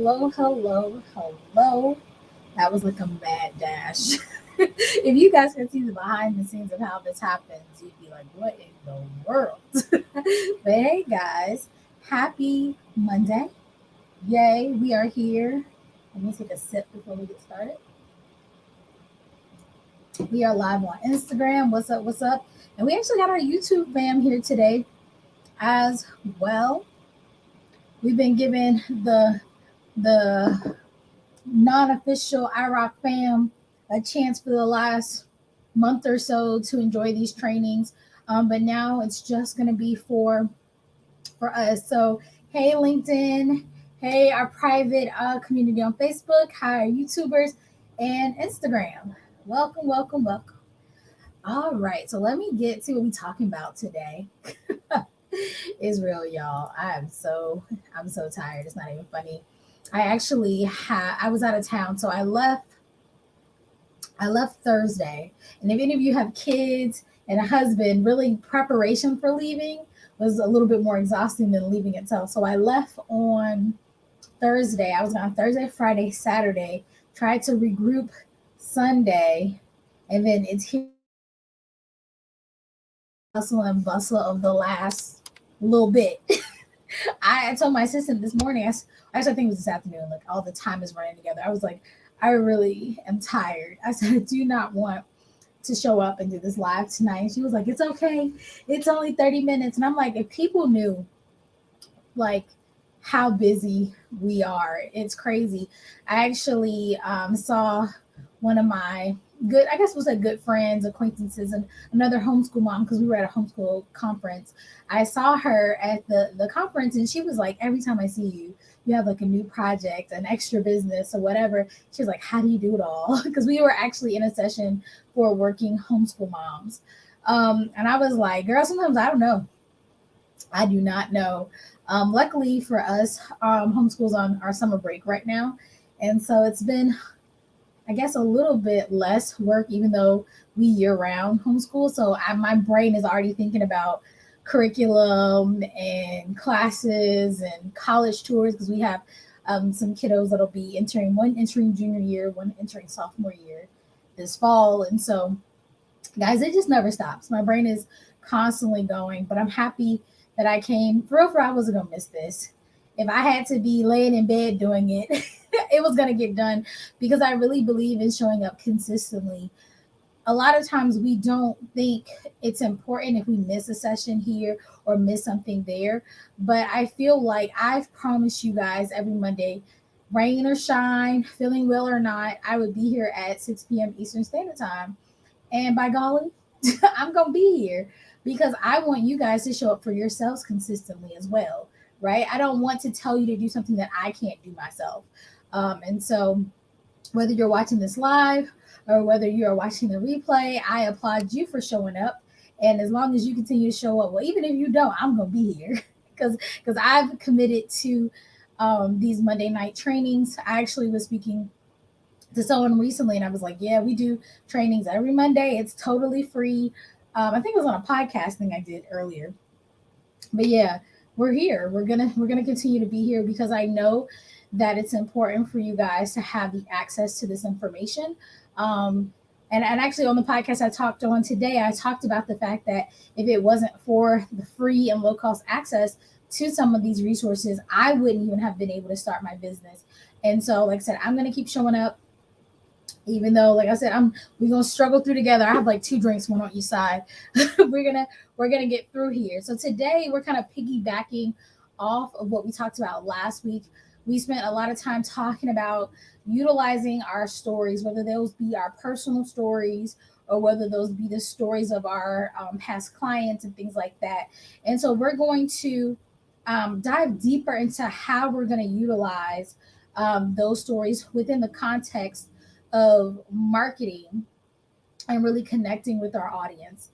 Hello, hello, hello. That was like a mad dash. If you guys can see the behind the scenes of how this happens, you'd be like, what in the world? But hey, guys, happy Monday. Yay, we are here. Let me take a sip before we get started. We are live on Instagram. What's up? What's up? And we actually got our YouTube fam here today as well. We've been given the non-official IROC fam a chance for the last month or so to enjoy these trainings. But now it's just going to be for us. So hey LinkedIn, hey our private community on Facebook, hi our YouTubers and Instagram. Welcome, welcome, welcome. All right, so let me get to what we're talking about today. It's real, y'all. I'm so tired. It's not even funny. I was out of town, so I left Thursday. And if any of you have kids and a husband, really preparation for leaving was a little bit more exhausting than leaving itself. So I left on Thursday. I was gone Thursday, Friday, Saturday, tried to regroup Sunday, and then it's here hustle and bustle of the last little bit. I told my assistant this morning, actually, I think it was this afternoon, like all the time is running together. I was like, I really am tired. I said, I do not want to show up and do this live tonight. And she was like, it's okay. It's only 30 minutes. And I'm like, if people knew like how busy we are, it's crazy. I actually saw one of my good, I guess was a good friends, acquaintances, and another homeschool mom because we were at a homeschool conference. I saw her at the conference and she was like, every time I see you, you have like a new project, an extra business or whatever. She was like, how do you do it all? Because we were actually in a session for working homeschool moms. And I was like, girl, sometimes I don't know. I do not know. Luckily for us, homeschool's on our summer break right now. And so it's been, I guess, a little bit less work, even though we year round homeschool. So my brain is already thinking about curriculum and classes and college tours because we have some kiddos that'll be one entering junior year, one entering sophomore year this fall. And so, guys, it just never stops. My brain is constantly going, but I'm happy that I came. For real, I wasn't going to miss this. If I had to be laying in bed doing it, it was going to get done because I really believe in showing up consistently. A lot of times we don't think it's important if we miss a session here or miss something there. But I feel like I've promised you guys every Monday, rain or shine, feeling well or not, I would be here at 6 p.m. Eastern Standard Time. And by golly, I'm going to be here because I want you guys to show up for yourselves consistently as well, right? I don't want to tell you to do something that I can't do myself. And so, whether you're watching this live or whether you are watching the replay, I applaud you for showing up. And as long as you continue to show up, well, even if you don't, I'm going to be here because I've committed to these Monday night trainings. I actually was speaking to someone recently and I was like, yeah, we do trainings every Monday. It's totally free. I think it was on a podcast thing I did earlier. But yeah, we're here. We're gonna continue to be here because I know that it's important for you guys to have the access to this information. Um, and actually on the podcast I talked on today, I talked about the fact that if it wasn't for the free and low cost access to some of these resources, I wouldn't even have been able to start my business. And so, like I said, I'm gonna keep showing up even though like I said we're gonna struggle through together. I have like two drinks, one on each side. We're gonna get through here. So today we're kind of piggybacking off of what we talked about last week. We spent a lot of time talking about utilizing our stories, whether those be our personal stories or whether those be the stories of our past clients and things like that. And so we're going to dive deeper into how we're going to utilize those stories within the context of marketing and really connecting with our audience.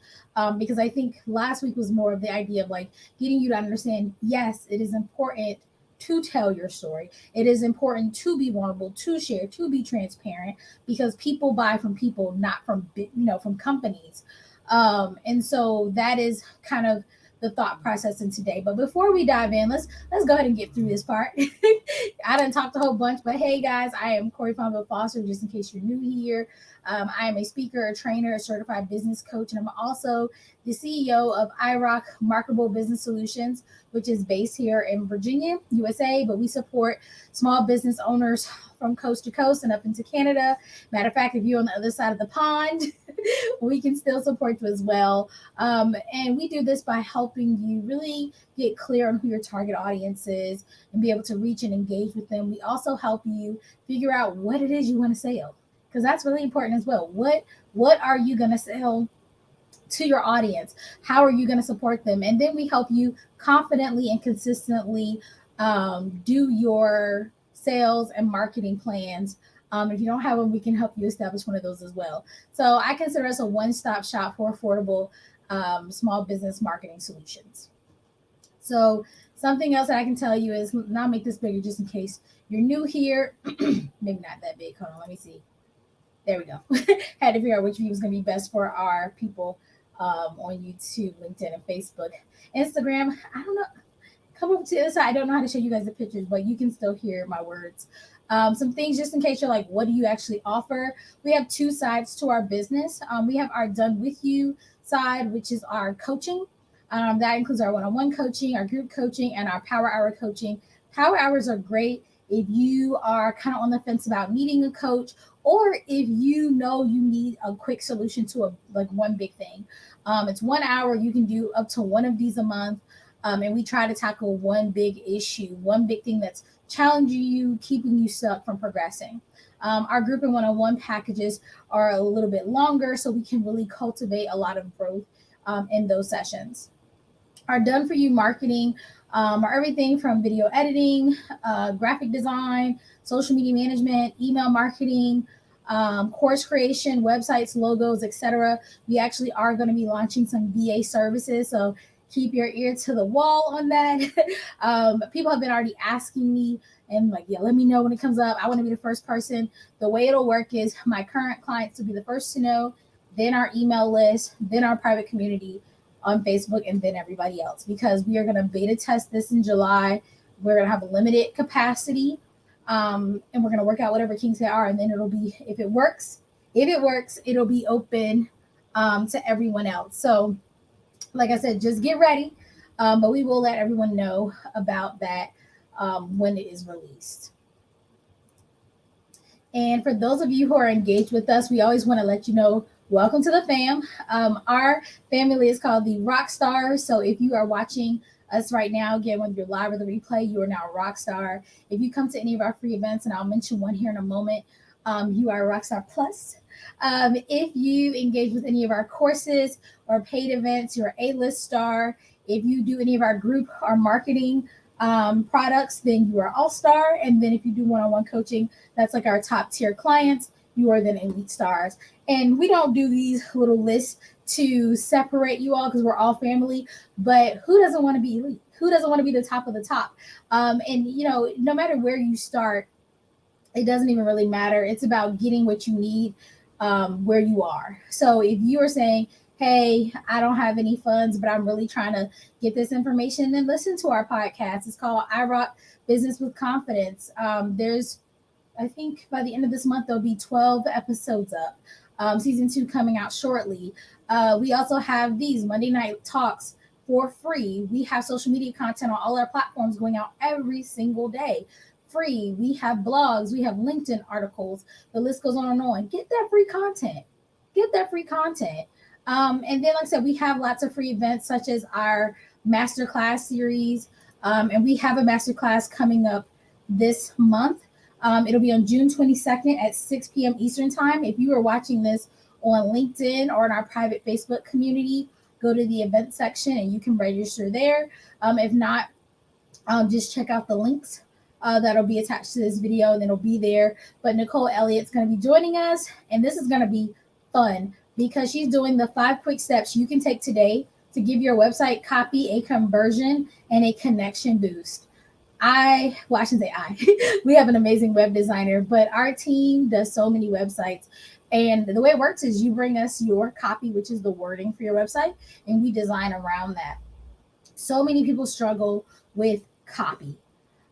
Because I think last week was more of the idea of like getting you to understand, yes, it is important to tell your story. It is important to be vulnerable, to share, to be transparent, because people buy from people, not from from companies. And so that is kind of the thought process in today. But before we dive in, let's go ahead and get through this part. I done talked a whole bunch, but hey guys, I am Corey Fonville Foster. Just in case you're new here, I am a speaker, a trainer, a certified business coach, and I'm also the CEO of iRock Marketable Business Solutions, which is based here in Virginia, USA. But we support small business owners from coast to coast and up into Canada. Matter of fact, if you're on the other side of the pond, we can still support you as well. And we do this by helping you really get clear on who your target audience is and be able to reach and engage with them. We also help you figure out what it is you want to sell, because that's really important as well. What are you going to sell to your audience? How are you going to support them? And then we help you confidently and consistently do your sales and marketing plans. If you don't have them, we can help you establish one of those as well. So I consider us a one-stop shop for affordable small business marketing solutions. So something else that I can tell you is, now make this bigger just in case you're new here. Maybe not that big. Hold on, let me see. There we go. Had to figure out which view was going to be best for our people on YouTube, LinkedIn, and Facebook. Instagram, I don't know. Come up to the side. I don't know how to show you guys the pictures, but you can still hear my words. Some things just in case you're like, what do you actually offer? We have two sides to our business. We have our Done With You side, which is our coaching. That includes our one-on-one coaching, our group coaching, and our power hour coaching. Power hours are great if you are kind of on the fence about needing a coach, or if you know you need a quick solution to one big thing. It's 1 hour. You can do up to one of these a month. And we try to tackle one big issue, one big thing that's challenging you, keeping you stuck from progressing. Our group and one-on-one packages are a little bit longer, so we can really cultivate a lot of growth in those sessions. Our Done For You marketing are everything from video editing, graphic design, social media management, email marketing, course creation, websites, logos, etc. We actually are going to be launching some VA services, so keep your ear to the wall on that. People have been already asking me and like, yeah, let me know when it comes up. I want to be the first person. The way it'll work is my current clients will be the first to know, then our email list, then our private community on Facebook, and then everybody else, because we are going to beta test this in July. We're going to have a limited capacity, and we're going to work out whatever kinks there are, and then it'll be, if it works, it'll be open to everyone else. So like I said, just get ready, but we will let everyone know about that when it is released. And for those of you who are engaged with us, we always want to let you know, welcome to the fam. Our family is called the Rock Stars. So if you are watching us right now, again, whether you're live or the replay, you are now a rock star. If you come to any of our free events, and I'll mention one here in a moment, you are a Rockstar Plus. If you engage with any of our courses or paid events, you're an A-list star. If you do any of our group or marketing products, then you are all-star. And then if you do one-on-one coaching, that's like our top tier clients, you are then elite stars. And we don't do these little lists to separate you all because we're all family, but who doesn't want to be elite? Who doesn't want to be the top of the top? And no matter where you start, it doesn't even really matter. It's about getting what you need where you are. So if you are saying, hey, I don't have any funds, but I'm really trying to get this information, then listen to our podcast. It's called iRock Business with Confidence. There's, I think by the end of this month, there'll be 12 episodes up. Season 2 coming out shortly. We also have these Monday night talks for free. We have social media content on all our platforms going out every single day. Free. We have blogs, we have LinkedIn articles, the list goes on and on. Get that free content. And then, like I said, we have lots of free events such as our masterclass series. And we have a masterclass coming up this month. It'll be on June 22nd at 6 p.m. Eastern time. If you are watching this on LinkedIn or in our private Facebook community, go to the event section and you can register there. If not, just check out the links that'll be attached to this video, and it'll be there. But Nicole Elliott's going to be joining us, and this is going to be fun because she's doing the 5 quick steps you can take today to give your website copy a conversion and a connection boost. I shouldn't say we have an amazing web designer, but our team does so many websites. And the way it works is you bring us your copy, which is the wording for your website, and we design around that. So many people struggle with copy.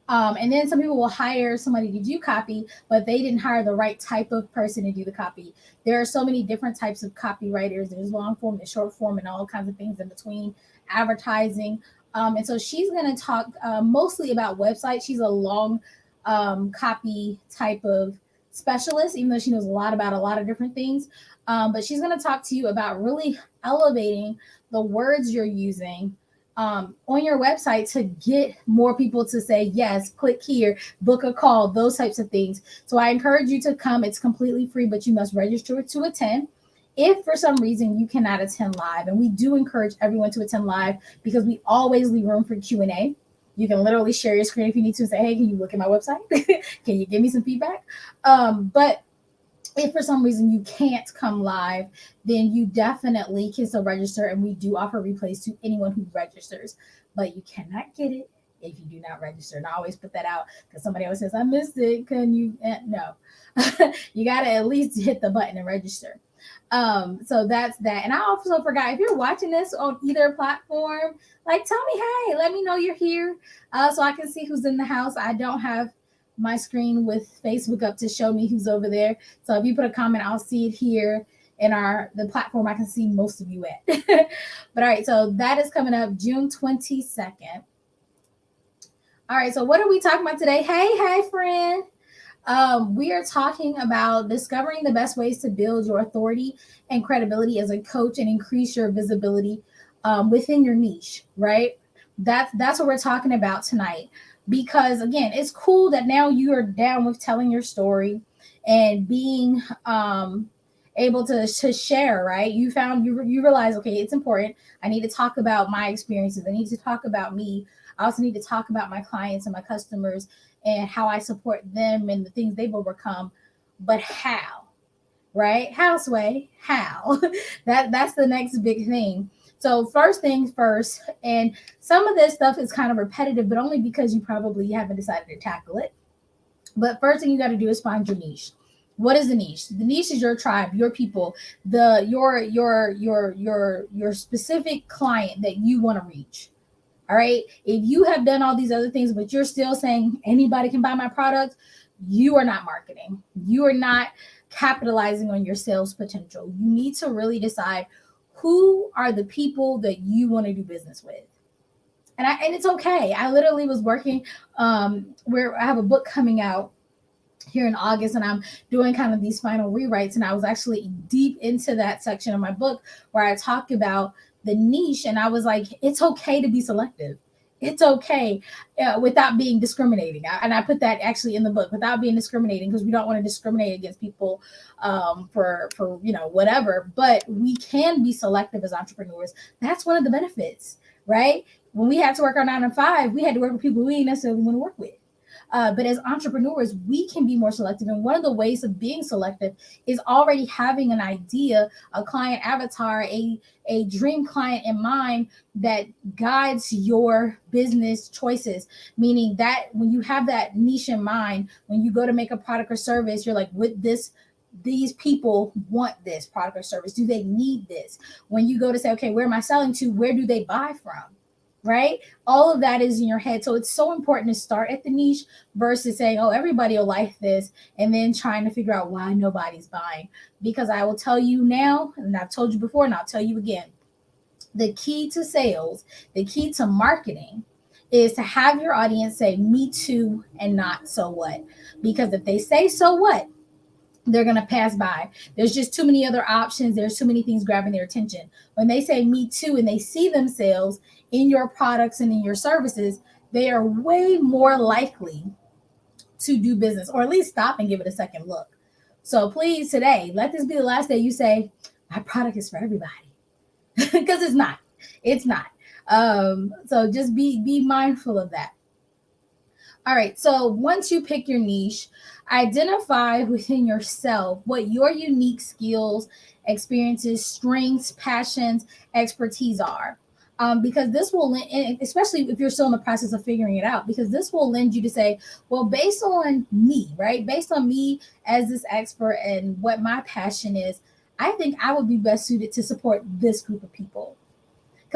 And then some people will hire somebody to do copy, but they didn't hire the right type of person to do the copy. There are so many different types of copywriters. There's long form, there's short form, and all kinds of things in between, advertising. And so she's going to talk mostly about websites. She's a long copy type of specialist, even though she knows a lot about a lot of different things. But she's going to talk to you about really elevating the words you're using on your website to get more people to say yes, click here, book a call, those types of things. So I encourage you to come. It's completely free, but you must register to attend. If for some reason you cannot attend live, and we do encourage everyone to attend live because we always leave room for Q&A. You can literally share your screen if you need to and say, hey, can you look at my website? Can you give me some feedback? But if for some reason you can't come live, then you definitely can still register, and we do offer replays to anyone who registers, but you cannot get it if you do not register. And I always put that out because somebody always says, I missed it. Can you? No. You got to at least hit the button and register. So that's that. And I also forgot, if you're watching this on either platform, like, tell me, hey, let me know you're here so I can see who's in the house. I don't have my screen with Facebook up to show me who's over there. So if you put a comment, I'll see it here in the platform I can see most of you at. But all right, so that is coming up June 22nd. All right, so what are we talking about today? Hey, friend. We are talking about discovering the best ways to build your authority and credibility as a coach and increase your visibility within your niche, right? That's what we're talking about tonight. Because again, it's cool that now you are down with telling your story and being able to share, right? You realize, okay, it's important. I need to talk about my experiences. I need to talk about me. I also need to talk about my clients and my customers and how I support them and the things they've overcome. But how, right? How, Sway? How? That's the next big thing. So first things first, and some of this stuff is kind of repetitive, but only because you probably haven't decided to tackle it. But first thing you got to do is find your niche. What is the niche? The niche is your tribe, your people, your specific client that you want to reach. All right. If you have done all these other things, but you're still saying anybody can buy my product, you are not marketing. You are not capitalizing on your sales potential. You need to really decide who are the people that you want to do business with. And it's okay. I literally was working where I have a book coming out here in August, and I'm doing kind of these final rewrites. And I was actually deep into that section of my book where I talk about the niche. And I was like, it's okay to be selective. It's okay without being discriminating. And I put that actually in the book, without being discriminating, because we don't want to discriminate against people for whatever. But we can be selective as entrepreneurs. That's one of the benefits, right? When we had to work our 9 to 5, we had to work with people we didn't necessarily want to work with. But as entrepreneurs, we can be more selective. And one of the ways of being selective is already having an idea, a client avatar, a dream client in mind that guides your business choices. Meaning that when you have that niche in mind, when you go to make a product or service, you're like, with this, these people want this product or service. Do they need this? When you go to say, okay, where am I selling to? Where do they buy from? Right? All of that is in your head. So it's so important to start at the niche versus saying, oh, everybody will like this, and then trying to figure out why nobody's buying. Because I will tell you now, and I've told you before, and I'll tell you again, the key to sales, the key to marketing is to have your audience say me too and not so what. Because if they say so what, they're going to pass by. There's just too many other options. There's too many things grabbing their attention. When they say me too and they see themselves in your products and in your services, they are way more likely to do business, or at least stop and give it a second look. So please today, let this be the last day you say, my product is for everybody. Because it's not. It's not. So just be mindful of that. All right. So once you pick your niche, identify within yourself what your unique skills, experiences, strengths, passions, expertise are. Because this will, especially if you're still in the process of figuring it out, because this will lend you to say, well, based on me, right? Based on me as this expert and what my passion is, I think I would be best suited to support this group of people.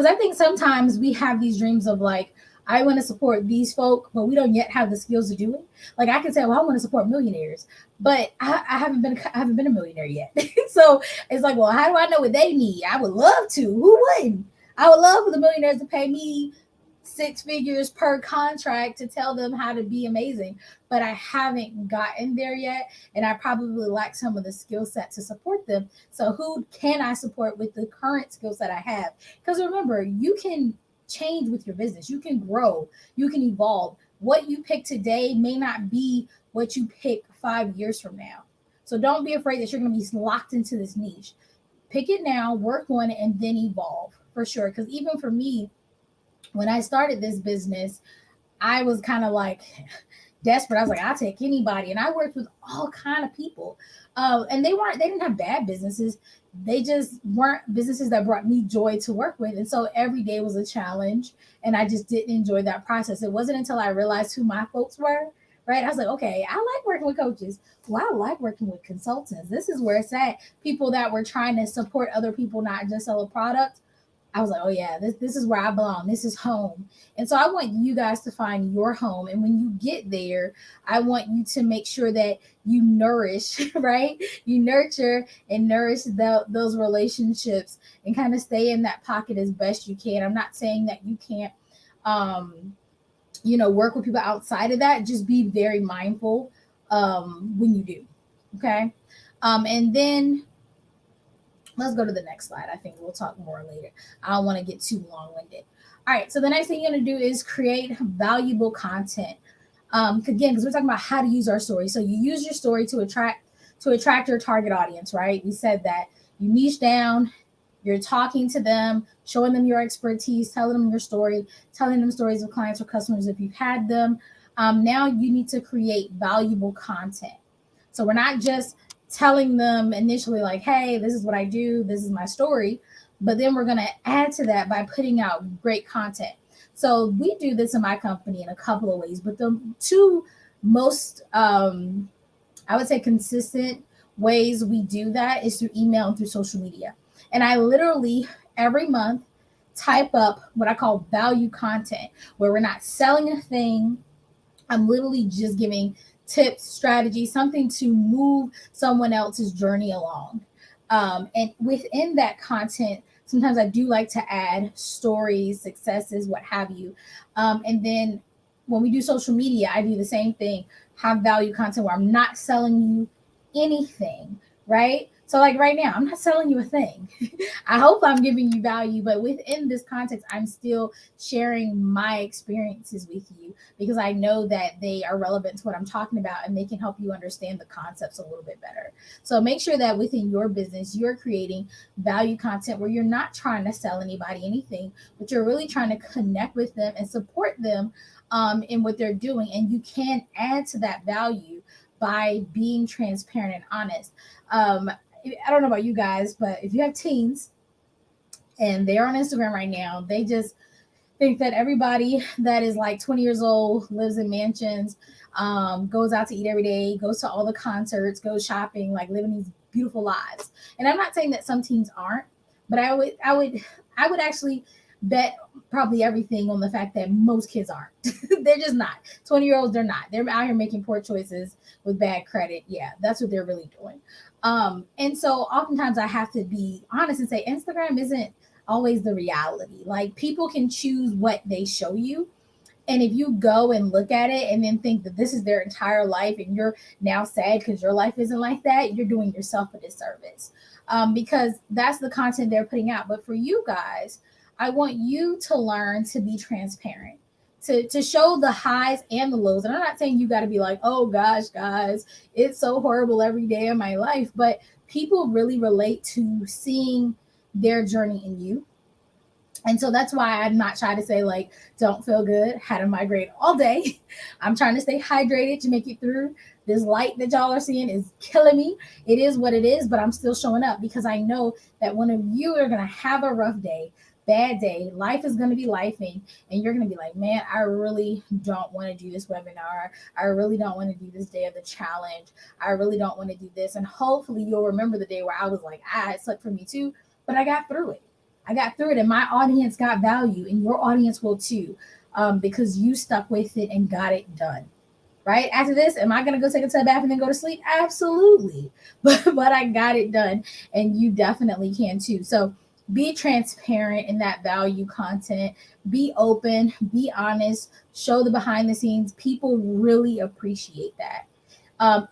Because I think sometimes we have these dreams of like, I want to support these folk, but we don't yet have the skills to do it. Like I can say, well, I want to support millionaires, but I haven't been a millionaire yet. So it's like, well, how do I know what they need? I would love to. Who wouldn't? I would love for the millionaires to pay me six figures per contract to tell them how to be amazing, but I haven't gotten there yet, and I probably lack some of the skill set to support them. So who can I support with the current skill set I have? Because remember, you can change with your business, you can grow, you can evolve. What you pick today may not be what you pick 5 years from now. So don't be afraid that you're going to be locked into this niche. Pick it now, work on it, and then evolve for sure. Because even for me, when I started this business, I was kind of like desperate. I was like, I'll take anybody. And I worked with all kind of people. And they didn't have bad businesses. They just weren't businesses that brought me joy to work with. And so every day was a challenge. And I just didn't enjoy that process. It wasn't until I realized who my folks were, right? I was like, okay, I like working with coaches. Well, I like working with consultants. This is where it's at. People that were trying to support other people, not just sell a product. I was like, oh yeah, this is where I belong. This is home. And so I want you guys to find your home. And when you get there, I want you to make sure that you nourish, right? You nurture and nourish those relationships and kind of stay in that pocket as best you can. I'm not saying that you can't, um, work with people outside of that. Just be very mindful when you do. Okay. And then let's go to the next slide. I think we'll talk more later. I don't want to get too long winded. All right. So the next thing you're going to do is create valuable content. Again, because we're talking about how to use our story. So you use your story to attract your target audience, right? We said that you niche down, you're talking to them, showing them your expertise, telling them your story, telling them stories of clients or customers if you've had them. Now you need to create valuable content. So we're not just telling them initially, like, hey, this is what I do, this is my story, but then we're going to add to that by putting out great content. So we do this in my company in a couple of ways, but the two most, I would say, consistent ways we do that is through email and through social media. And I literally every month type up what I call value content, where we're not selling a thing. I'm literally just giving tips, strategies, something to move someone else's journey along. And within that content, sometimes I do like to add stories, successes, what have you. And then when we do social media, I do the same thing, have value content where I'm not selling you anything, right? So, like right now, I'm not selling you a thing. I hope I'm giving you value, but within this context, I'm still sharing my experiences with you because I know that they are relevant to what I'm talking about and they can help you understand the concepts a little bit better. So, make sure that within your business, you're creating value content where you're not trying to sell anybody anything, but you're really trying to connect with them and support them in what they're doing. And you can add to that value by being transparent and honest. I don't know about you guys, but if you have teens and they're on Instagram right now, they just think that everybody that is like 20 years old lives in mansions, goes out to eat every day, goes to all the concerts, goes shopping, like living these beautiful lives. And I'm not saying that some teens aren't, but I would actually bet probably everything on the fact that most kids aren't. They're just not. 20-year-olds, they're not. They're out here making poor choices with bad credit. Yeah, that's what they're really doing. And so oftentimes I have to be honest and say Instagram isn't always the reality. Like people can choose what they show you. And if you go and look at it and then think that this is their entire life and you're now sad because your life isn't like that, you're doing yourself a disservice, because that's the content they're putting out. But for you guys, I want you to learn to be transparent, to show the highs and the lows. And I'm not saying you got to be like, oh gosh, guys, it's so horrible every day of my life. But people really relate to seeing their journey in you. And so that's why I'm not trying to say like, don't feel good, had a migraine all day. I'm trying to stay hydrated to make it through. This light that y'all are seeing is killing me. It is what it is, but I'm still showing up because I know that one of you are going to have a rough day, bad day. Life is going to be lifing, and you're going to be like, man, I really don't want to do this webinar. I really don't want to do this day of the challenge. I really don't want to do this. And hopefully you'll remember the day where I was like, it sucked for me too, but I got through it. I got through it, and my audience got value, and your audience will too, because you stuck with it and got it done. Right after this, am I gonna go take a bath and then go to sleep? Absolutely, but I got it done, and you definitely can too. So be transparent in that value content. Be open. Be honest. Show the behind the scenes. People really appreciate that.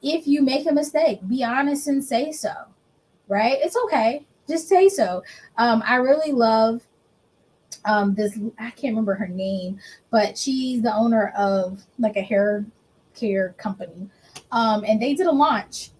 If you make a mistake, be honest and say so. Right? It's okay. Just say so. I really love this. I can't remember her name, but she's the owner of like a hair care company. And they did a launch.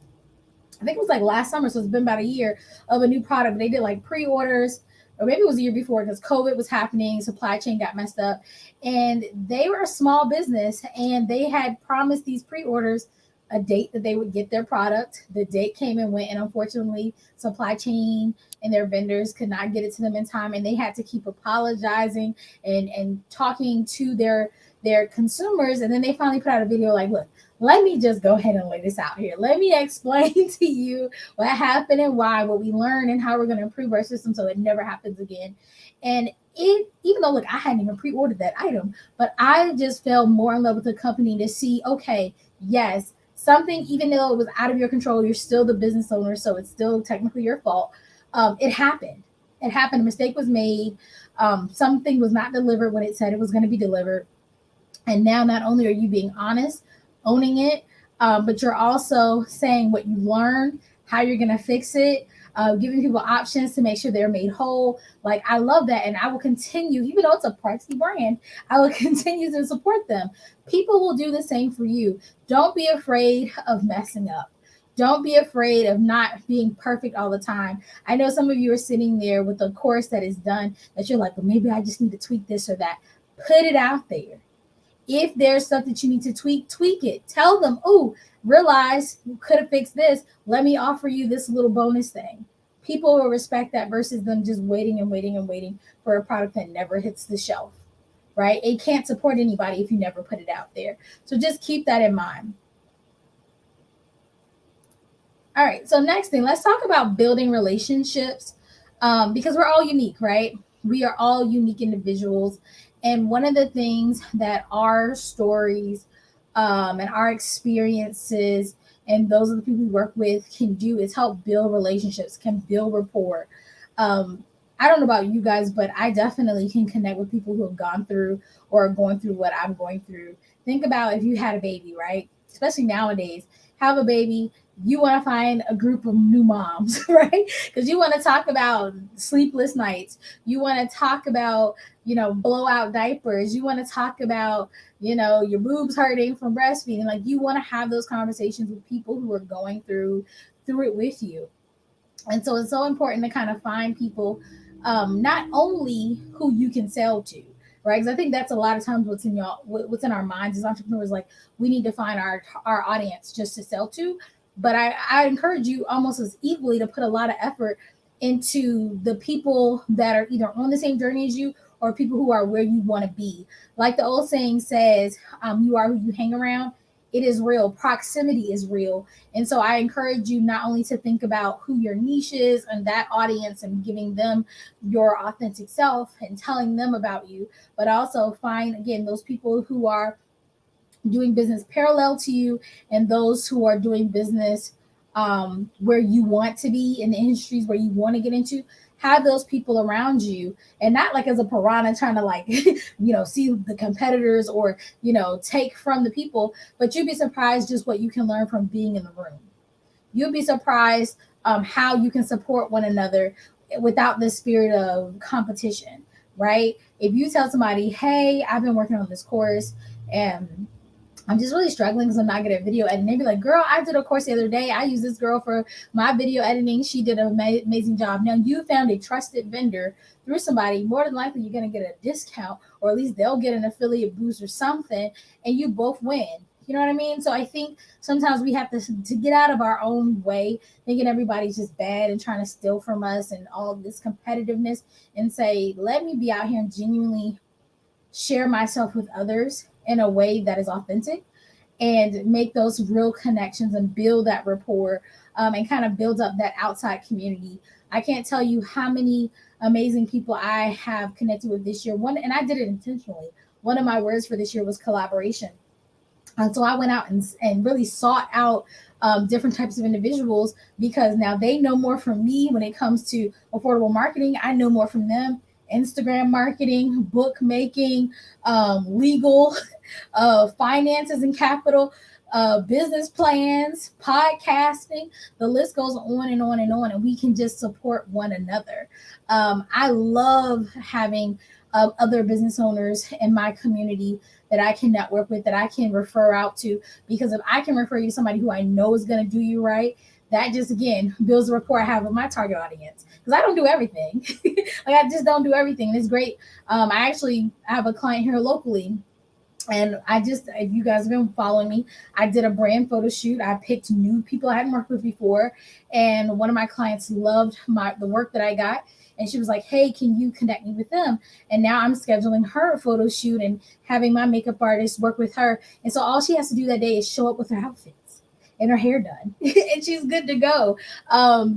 I think it was like last summer, so it's been about a year of a new product. They did like pre-orders, or maybe it was the year before because COVID was happening, supply chain got messed up, and they were a small business, and they had promised these pre-orders a date that they would get their product. The date came and went, and unfortunately, supply chain and their vendors could not get it to them in time, and they had to keep apologizing and talking to their consumers. And then they finally put out a video like, look, let me just go ahead and lay this out here. Let me explain to you what happened and why, what we learned, and how we're going to improve our system so it never happens again. And it, even though, look, I hadn't even pre-ordered that item, but I just fell more in love with the company to see, okay, yes, something, even though it was out of your control, you're still the business owner, so it's still technically your fault. It happened. It happened. A mistake was made. Something was not delivered when it said it was going to be delivered. And now, not only are you being honest, owning it, but you're also saying what you learned, how you're going to fix it, giving people options to make sure they're made whole. Like, I love that. And I will continue, even though it's a pricey brand, I will continue to support them. People will do the same for you. Don't be afraid of messing up. Don't be afraid of not being perfect all the time. I know some of you are sitting there with a course that is done that you're like, well, maybe I just need to tweak this or that. Put it out there. If there's stuff that you need to tweak it. Tell them, oh, realize you could have fixed this. Let me offer you this little bonus thing. People will respect that versus them just waiting and waiting and waiting for a product that never hits the shelf, right? It can't support anybody if you never put it out there. So just keep that in mind. All right, so next thing, let's talk about building relationships, because we're all unique, right? We are all unique individuals. And one of the things that our stories, and our experiences and those of the people we work with can do is help build relationships, can build rapport. I don't know about you guys, but I definitely can connect with people who have gone through or are going through what I'm going through. Think about if you had a baby, right? Especially nowadays, have a baby, you want to find a group of new moms, right? Because you want to talk about sleepless nights. You want to talk about, blowout diapers. You want to talk about, your boobs hurting from breastfeeding. Like, you want to have those conversations with people who are going through it with you. And so it's so important to kind of find people, not only who you can sell to, right? Because I think that's a lot of times what's in our minds as entrepreneurs. Like, we need to find our audience just to sell to. But I encourage you almost as equally to put a lot of effort into the people that are either on the same journey as you or people who are where you want to be. Like the old saying says, you are who you hang around. It is real. Proximity is real. And so I encourage you not only to think about who your niche is and that audience and giving them your authentic self and telling them about you, but also find, again, those people who are doing business parallel to you and those who are doing business, where you want to be in the industries where you want to get into. Have those people around you, and not like as a piranha trying to like see the competitors or take from the people. But you'd be surprised just what you can learn from being in the room. You'll be surprised, how you can support one another without the spirit of competition, right? If you tell somebody, hey, I've been working on this course and I'm just really struggling because I'm not good at video editing. They'd be like, girl, I did a course the other day. I used this girl for my video editing. She did an amazing job. Now you found a trusted vendor through somebody. More than likely, you're going to get a discount, or at least they'll get an affiliate boost or something, and you both win. You know what I mean? So I think sometimes we have to get out of our own way, thinking everybody's just bad and trying to steal from us and all of this competitiveness, and say, let me be out here and genuinely share myself with others in a way that is authentic and make those real connections and build that rapport, and kind of build up that outside community. I can't tell you how many amazing people I have connected with this year. And I did it intentionally. One of my words for this year was collaboration. And so I went out and really sought out different types of individuals, because now they know more from me when it comes to affordable marketing. I know more from them. Instagram marketing, bookmaking, legal, finances and capital, business plans, podcasting. The list goes on and on and on, and we can just support one another. I love having other business owners in my community that I can network with, that I can refer out to, because if I can refer you to somebody who I know is going to do you right, that just again builds the rapport I have with my target audience, because I don't do everything. Like, I just don't do everything. And it's great. I actually have a client here locally, and if you guys have been following me, I did a brand photo shoot. I picked new people I hadn't worked with before. And one of my clients loved the work that I got. And she was like, hey, can you connect me with them? And now I'm scheduling her a photo shoot and having my makeup artist work with her. And so all she has to do that day is show up with her outfits and her hair done. And she's good to go,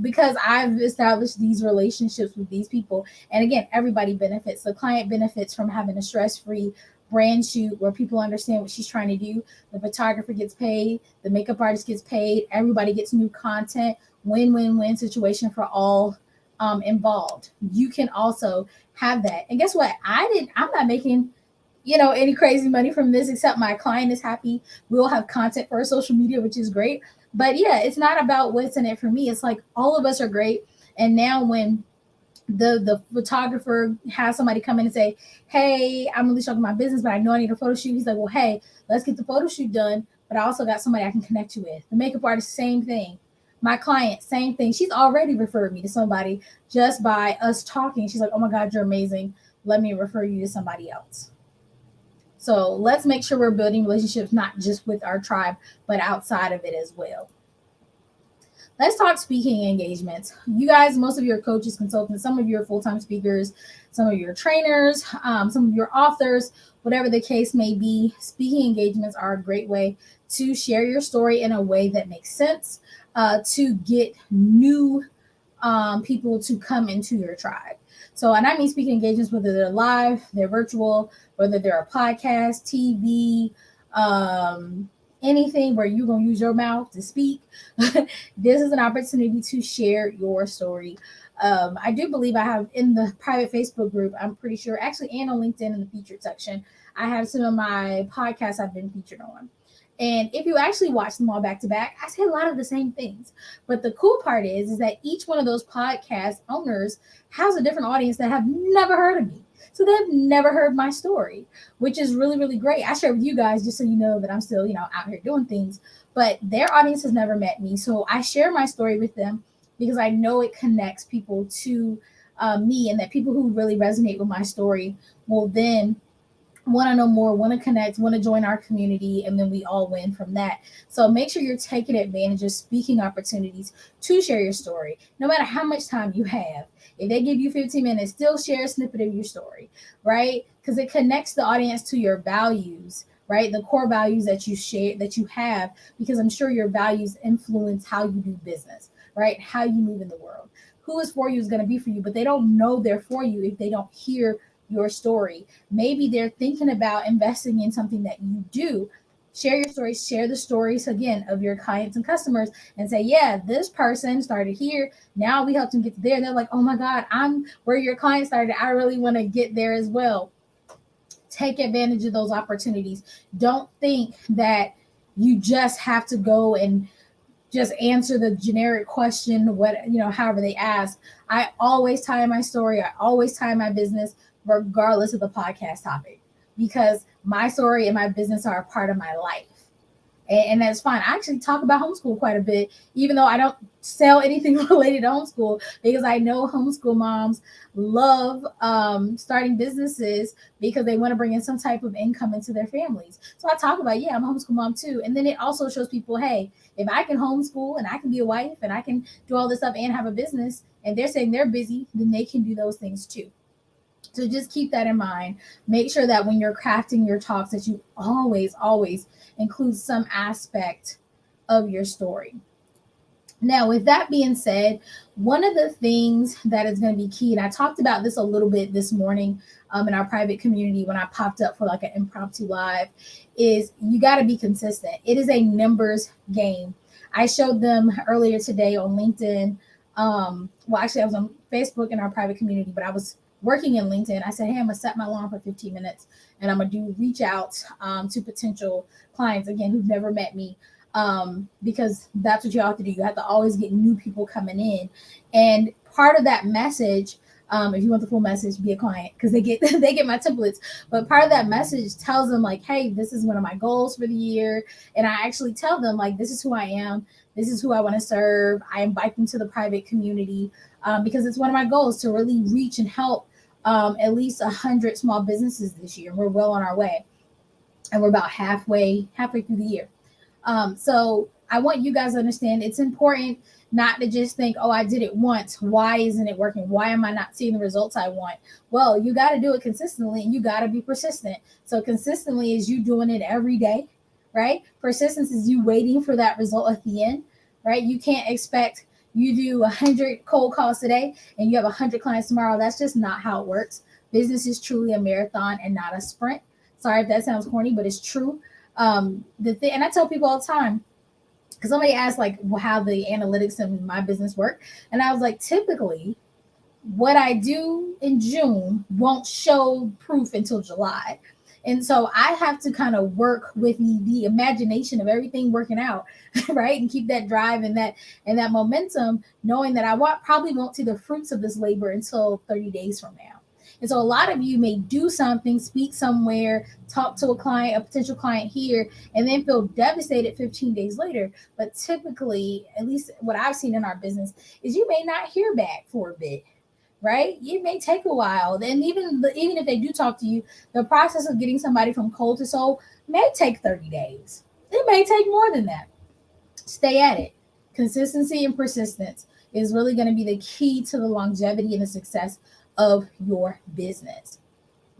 because I've established these relationships with these people. And again, everybody benefits. The client benefits from having a stress-free brand shoot where people understand what she's trying to do. The photographer gets paid, the makeup artist gets paid, everybody gets new content. Win-win-win situation for all involved. You can also have that. And guess what? I'm not making any crazy money from this, except my client is happy. We'll have content for our social media, which is great. But yeah, it's not about what's in it for me. It's like all of us are great. And now when the photographer has somebody come in and say, hey, I'm really struggling my business, but I know I need a photo shoot. He's like, well, hey, let's get the photo shoot done. But I also got somebody I can connect you with. The makeup artist, same thing. My client, same thing. She's already referred me to somebody just by us talking. She's like, oh my God, you're amazing. Let me refer you to somebody else. So let's make sure we're building relationships, not just with our tribe, but outside of it as well. Let's talk speaking engagements. You guys, most of your coaches, consultants, some of your full-time speakers, some of your trainers, some of your authors, whatever the case may be, speaking engagements are a great way to share your story in a way that makes sense, to get new people to come into your tribe. So, and I mean speaking engagements, whether they're live, they're virtual, whether they're a podcast, TV, anything where you're going to use your mouth to speak. This is an opportunity to share your story. I do believe I have in the private Facebook group, I'm pretty sure, actually, and on LinkedIn in the featured section, I have some of my podcasts I've been featured on. And if you actually watch them all back to back, I say a lot of the same things. But the cool part is that each one of those podcast owners has a different audience that have never heard of me. So they've never heard my story, which is really, really great. I share with you guys just so you know that I'm still, out here doing things. But their audience has never met me. So I share my story with them because I know it connects people to me, and that people who really resonate with my story will then want to know more, want to connect, want to join our community, and then we all win from that. So make sure you're taking advantage of speaking opportunities to share your story, no matter how much time you have. If they give you 15 minutes, still share a snippet of your story, right? Because it connects the audience to your values, right? The core values that you share, that you have, because I'm sure your values influence how you do business, right? How you move in the world. Who is for you is going to be for you, but they don't know they're for you if they don't hear your story. Maybe they're thinking about investing in something that you do. Share your stories, share the stories again of your clients and customers, and say, yeah, this person started here. Now we helped them get there. And they're like, oh my God, I'm where your client started. I really want to get there as well. Take advantage of those opportunities. Don't think that you just have to go and just answer the generic question, however they ask. I always tie my story. I always tie my business, regardless of the podcast topic, because my story and my business are a part of my life. And that's fine. I actually talk about homeschool quite a bit, even though I don't sell anything related to homeschool, because I know homeschool moms love starting businesses because they want to bring in some type of income into their families. So I talk about, I'm a homeschool mom too. And then it also shows people, hey, if I can homeschool and I can be a wife and I can do all this stuff and have a business, and they're saying they're busy, then they can do those things too. So just keep that in mind. Make sure that when you're crafting your talks that you always include some aspect of your story. Now, with that being said, one of the things that is going to be key, and I talked about this a little bit this morning in our private community when I popped up for like an impromptu live, is you got to be consistent. It is a numbers game. I showed them earlier today on LinkedIn. Well, actually, I was on Facebook in our private community, but I was working in LinkedIn. I said, hey, I'm going to set my alarm for 15 minutes and I'm going to do reach out to potential clients, again, who've never met me, because that's what you have to do. You have to always get new people coming in, and part of that message, if you want the full message, be a client because they get they get my templates. But part of that message tells them like, hey, this is one of my goals for the year, and I actually tell them like, this is who I am, this is who I want to serve. I invite them to the private community because it's one of my goals to really reach and help at least 100 small businesses this year. We're well on our way, and we're about halfway through the year. So I want you guys to understand it's important not to just think, oh, I did it once. Why isn't it working? Why am I not seeing the results I want? Well, you got to do it consistently and you got to be persistent. So, consistently is you doing it every day, right? Persistence is you waiting for that result at the end, right? You can't expect you do 100 cold calls today and you have 100 clients tomorrow. That's just not how it works. Business is truly a marathon and not a sprint. Sorry if that sounds corny, but it's true. The thing, and I tell people all the time, because somebody asked like how the analytics in my business work, and I was like, typically what I do in June won't show proof until July. And so I have to kind of work with the imagination of everything working out, right? And keep that drive and that momentum, knowing that probably won't see the fruits of this labor until 30 days from now. And so a lot of you may do something, speak somewhere, talk to a client, a potential client here, and then feel devastated 15 days later. But typically, at least what I've seen in our business, is you may not hear back for a bit, right? It may take a while. And even if they do talk to you, the process of getting somebody from cold to soul may take 30 days. It may take more than that. Stay at it. Consistency and persistence is really going to be the key to the longevity and the success of your business.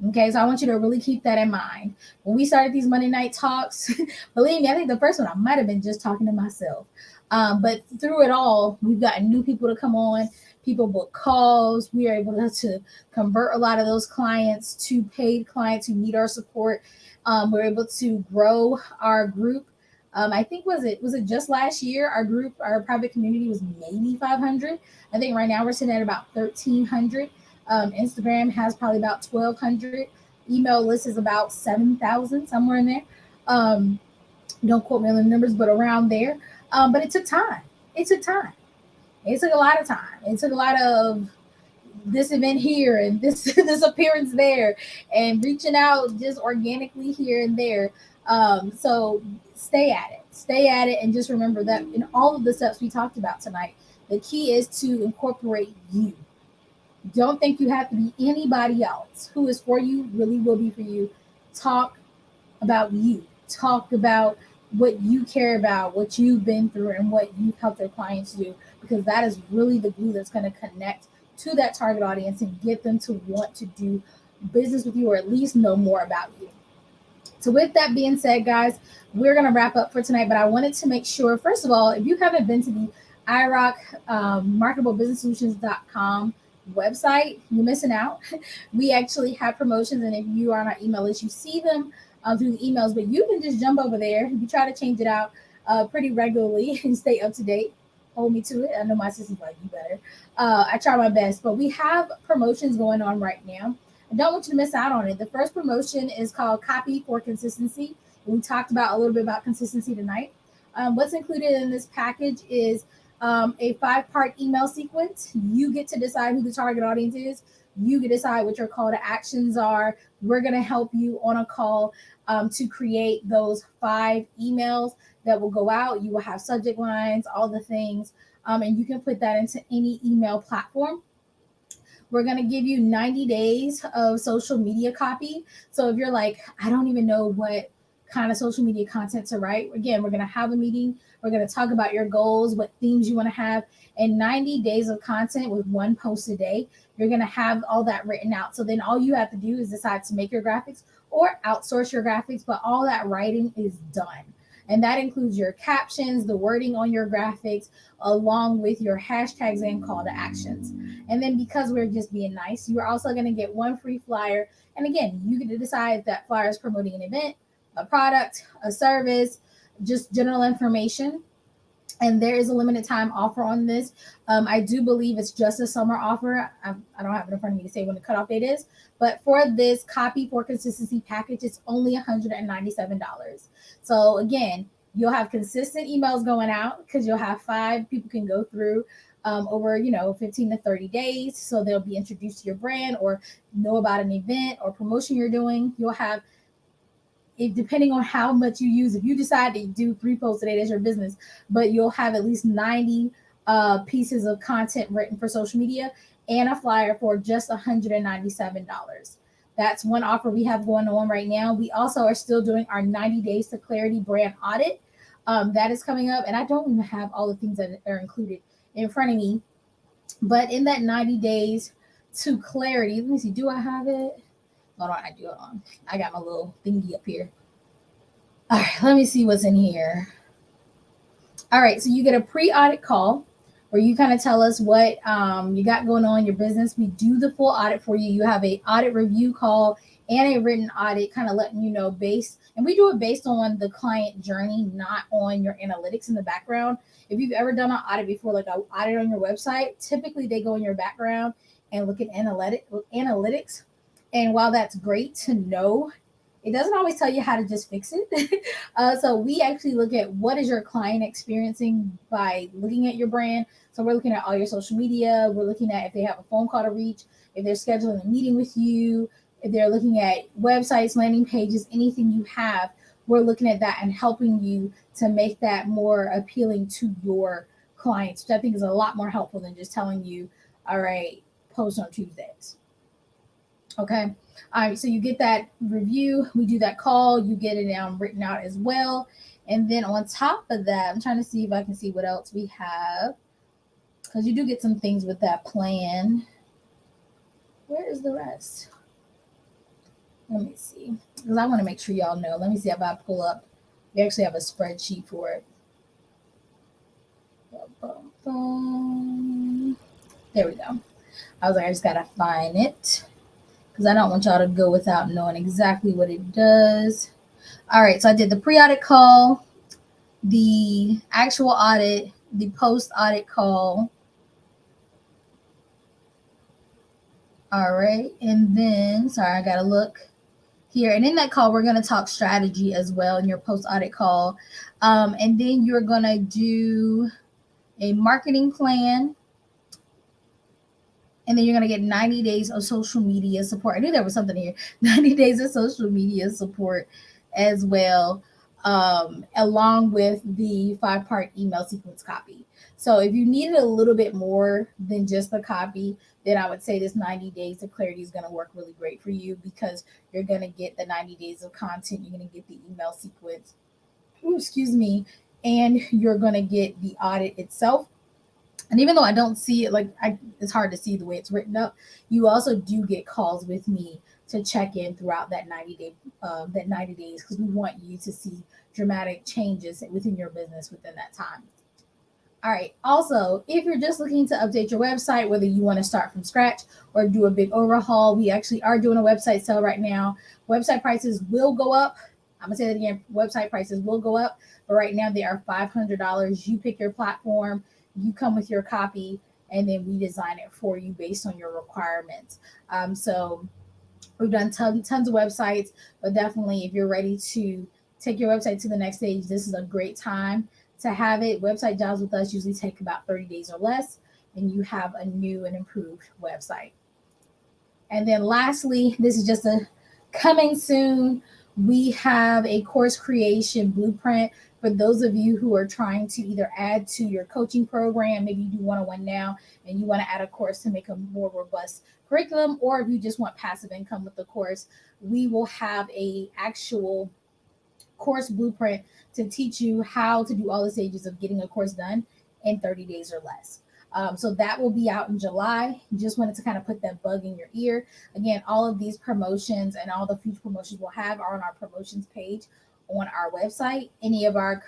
Okay, so I want you to really keep that in mind. When we started these Monday night talks, believe me, I think the first one I might have been just talking to myself. But through it all, we've gotten new people to come on. People book calls. We are able to convert a lot of those clients to paid clients who need our support. We're able to grow our group. I think was it just last year our group, our private community was maybe 500. I think right now we're sitting at about 1,300. Instagram has probably about 1,200. Email list is about 7,000, somewhere in there. Um, don't quote me on the numbers, but around there. But it took time. It took time. It took a lot of time. It took a lot of this event here and this this appearance there, and reaching out just organically here and there. So stay at it. Stay at it, and just remember that in all of the steps we talked about tonight, the key is to incorporate you. Don't think you have to be anybody else. Who is for you really will be for you. Talk about you. Talk about what you care about, what you've been through, and what you've helped your clients do, because that is really the glue that's going to connect to that target audience and get them to want to do business with you, or at least know more about you. So, with that being said, guys, we're going to wrap up for tonight. But I wanted to make sure, first of all, if you haven't been to the iRock marketablebusinesssolutions.com website, you're missing out. We actually have promotions, and if you are on our email list, you see them through the emails, but you can just jump over there. We try to change it out pretty regularly and stay up to date. Hold me to it. I know my assistant's like, you better. I try my best, but we have promotions going on right now. I don't want you to miss out on it. The first promotion is called Copy for Consistency. We talked about a little bit about consistency tonight. What's included in this package is a 5-part email sequence. You get to decide who the target audience is. You can decide what your call to actions are. We're going to help you on a call to create those 5 emails that will go out. You will have subject lines, all the things, and you can put that into any email platform. We're going to give you 90 days of social media copy. So if you're like, I don't even know what kind of social media content to write, again, we're going to have a meeting. We're going to talk about your goals, what themes you want to have, and 90 days of content with 1 post a day. You're going to have all that written out. So then all you have to do is decide to make your graphics or outsource your graphics, but all that writing is done. And that includes your captions, the wording on your graphics, along with your hashtags and call to actions. And then because we're just being nice, you're also going to get one free flyer. And again, you get to decide if that flyer is promoting an event, a product, a service, just general information. And there is a limited time offer on this. I do believe it's just a summer offer. I don't have it in front of me to say when the cutoff date is, but for this copy for consistency package, it's only $197. So again, you'll have consistent emails going out because you'll have 5 people can go through over 15 to 30 days. So they'll be introduced to your brand or know about an event or promotion you're doing. You'll have, if depending on how much you use, if you decide to do 3 posts a day, that's your business, but you'll have at least 90 pieces of content written for social media and a flyer for just $197. That's one offer we have going on right now. We also are still doing our 90 days to clarity brand audit. That is coming up, and I don't even have all the things that are included in front of me, but in that 90 days to clarity, let me see, do I have it? Hold on, I do it on. I got my little thingy up here. All right, let me see what's in here. All right, so you get a pre-audit call where you kind of tell us what you got going on in your business. We do the full audit for you. You have a audit review call and a written audit, kind of letting you know and we do it based on the client journey, not on your analytics in the background. If you've ever done an audit before, like an audit on your website, typically they go in your background and look at analytics. And while that's great to know, it doesn't always tell you how to just fix it. So we actually look at what is your client experiencing by looking at your brand. So we're looking at all your social media. We're looking at if they have a phone call to reach, if they're scheduling a meeting with you, if they're looking at websites, landing pages, anything you have. We're looking at that and helping you to make that more appealing to your clients, which I think is a lot more helpful than just telling you, all right, post on Tuesdays. Okay. All right. So you get that review. We do that call. You get it down written out as well. And then on top of that, I'm trying to see if I can see what else we have, because you do get some things with that plan. Where is the rest? Let me see, because I want to make sure y'all know. Let me see if I pull up. We actually have a spreadsheet for it. There we go. I was like, I just got to find it, because I don't want y'all to go without knowing exactly what it does. All right, so I did the pre-audit call, the actual audit, the post-audit call. All right, and then, sorry, I got to look here. And in that call, we're going to talk strategy as well in your post-audit call. And then you're going to do a marketing plan. And then you're going to get 90 days of social media support. I knew there was something here. 90 days of social media support as well, along with the 5-part email sequence copy. So if you needed a little bit more than just the copy, then I would say this 90 days of clarity is going to work really great for you, because you're going to get the 90 days of content. You're going to get the email sequence, and you're going to get the audit itself. And even though I don't see it, it's hard to see the way it's written up, you also do get calls with me to check in throughout that 90 days, because we want you to see dramatic changes within your business within that time. All right. Also, if you're just looking to update your website, whether you want to start from scratch or do a big overhaul, we actually are doing a website sale right now. Website prices will go up. I'm going to say that again. Website prices will go up, but right now they are $500. You pick your platform, you come with your copy, and then we design it for you based on your requirements. So we've done tons of websites, but definitely if you're ready to take your website to the next stage, this is a great time to have it. Website jobs with us usually take about 30 days or less, and you have a new and improved website. And then lastly, this is just a coming soon. We have a course creation blueprint for those of you who are trying to either add to your coaching program. Maybe you do one-on-one now and you want to add a course to make a more robust curriculum, or if you just want passive income with the course, we will have a actual course blueprint to teach you how to do all the stages of getting a course done in 30 days or less. So that will be out in July. Just wanted to kind of put that bug in your ear. Again, all of these promotions and all the future promotions we'll have are on our promotions page on our website. Any of our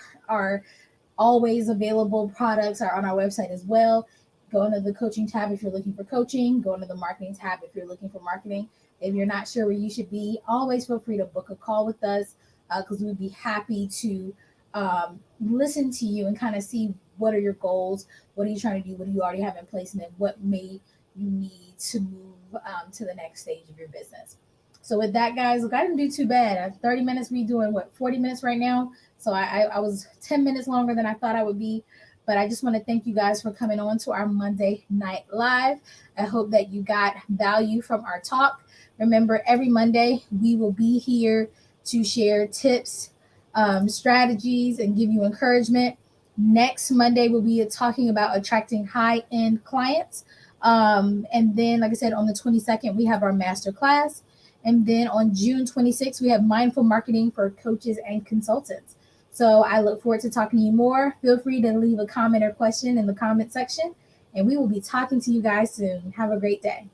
always available products are on our website as well. Go into the coaching tab if you're looking for coaching. Go into the marketing tab if you're looking for marketing. If you're not sure where you should be, always feel free to book a call with us because we'd be happy to listen to you and kind of see what are your goals, what are you trying to do, what do you already have in place, and then what may you need to move to the next stage of your business. So with that, guys, look, I didn't do too bad. 30 minutes, we doing what, 40 minutes right now. So I was 10 minutes longer than I thought I would be. But I just want to thank you guys for coming on to our Monday Night Live. I hope that you got value from our talk. Remember, every Monday we will be here to share tips, strategies, and give you encouragement. Next Monday, we'll be talking about attracting high end clients. And then, like I said, on the 22nd, we have our master class. And then on June 26th, we have mindful marketing for coaches and consultants. So I look forward to talking to you more. Feel free to leave a comment or question in the comment section, and we will be talking to you guys soon. Have a great day.